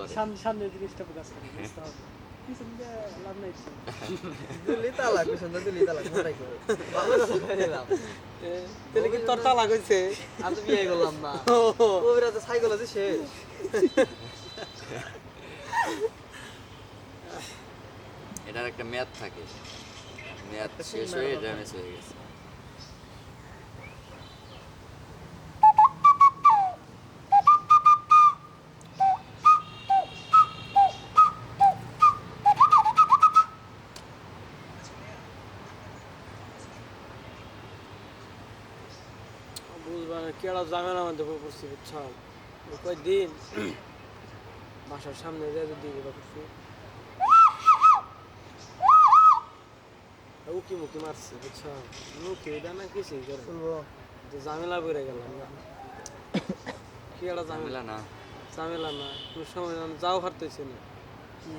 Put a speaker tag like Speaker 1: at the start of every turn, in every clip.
Speaker 1: করে।
Speaker 2: সামনে জিনিসটা ফোকাস করে বুঝতে হবে পিছন দিয়ে লাভ নাই
Speaker 3: দিলি তালাক পিছন দিয়ে দিলি তালাক মোটাই করে
Speaker 4: তাহলে কি তোর তালাক হইছে?
Speaker 3: আমি তো বিয়ে করলাম না ওরা তো সাইকোলজি শেষ
Speaker 1: এটার একটা মেয়াদ থাকে, মেয়াদ শেষ হয়ে ড্যামেজ হয়ে গেছে।
Speaker 4: বুঝবা না কেডা ঝামেলা মধ্যে পড়ছি বুঝছ কয়দিন বাসার সামনে দিয়ে যদি করছি উকি মুকি মারছি বুঝছ মুখে এটা না কিছুই করে
Speaker 3: শুনবো
Speaker 4: যে ঝামেলা বেড়ে গেলাম কেডা ঝামেলা
Speaker 1: ঝামেলা না,
Speaker 4: ঝামেলা না কোনো সময় যাও হারতেছি না
Speaker 3: কি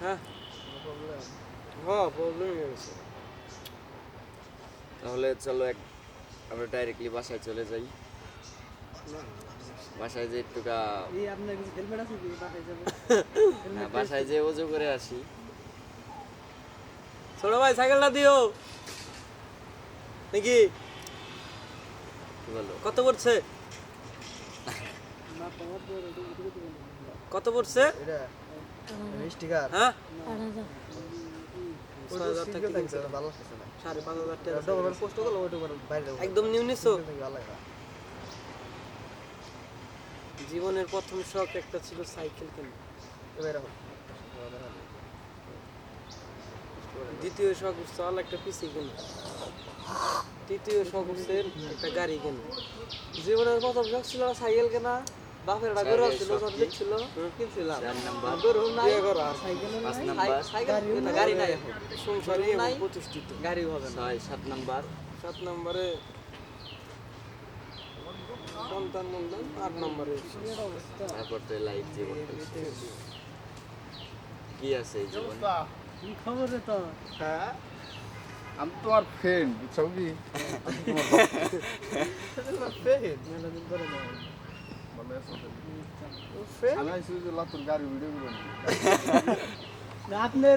Speaker 4: হ্যাঁ
Speaker 3: প্রবলেম
Speaker 4: প্রবলেম হয়ে গেছে
Speaker 1: তাহলে চলো আমরা ডাইরেক্টলি বাসায় চলে যাই। বাসায় যে একটুকা
Speaker 2: এই আপনার কিছু হেলমেট আছে কি বাসায় যাবে
Speaker 1: বাসায় যে ওজু করে আসি।
Speaker 4: ছোট ভাই সাইকেলটা দিও নাকি
Speaker 1: কি বলো?
Speaker 4: কত পড়ছে
Speaker 2: না তোমার তো
Speaker 4: কত পড়ছে
Speaker 3: এটা স্টিকার
Speaker 4: হ্যাঁ
Speaker 3: 6000 টাকা লাগছে ভালো লাগছে না
Speaker 4: 5,500 টাকা
Speaker 3: ডবল পোস্ট করলো ওইটা বাইরে
Speaker 4: একদম নিউ নিছো
Speaker 3: ভালো লাগে
Speaker 4: জীবনের প্রথম শখ একটা ছিল সাইকেল কেনা
Speaker 3: এবারে
Speaker 4: দ্বিতীয় শখ হচ্ছে একটা পিসি কেনা তৃতীয় শখ হচ্ছে একটা গাড়ি কেনা জীবনের প্রথম শখ ছিল সাইকেল কেনা বাপের একটা গরু ছিল সঠিক ছিল কিনছিলাম
Speaker 1: 4 নাম্বার,
Speaker 4: গরু নাই করা
Speaker 2: সাইকেল
Speaker 1: 5 নাম্বার,
Speaker 3: সাইকেল না গাড়ি নাই এখন
Speaker 4: সংসারে
Speaker 3: নাই।
Speaker 4: প্রতিষ্ঠিত
Speaker 3: গাড়ি হবে না
Speaker 1: 6 7 নাম্বার,
Speaker 4: 7 নম্বরে সন্তান মন্দান 8 নম্বরে
Speaker 1: তারপর তো লাইফ জীবন কি আছে এই জীবন?
Speaker 2: কি খবর রে তো
Speaker 5: হ্যাঁ আমি তোমার ফ্রেন্ড বুঝছো কি
Speaker 2: মেলা দিন করে না
Speaker 5: ভালো আছো তো?
Speaker 3: ফ্রেন্ড
Speaker 5: আমি আইছি যে লাতুর গাড়ি ভিডিও করব
Speaker 2: আপনার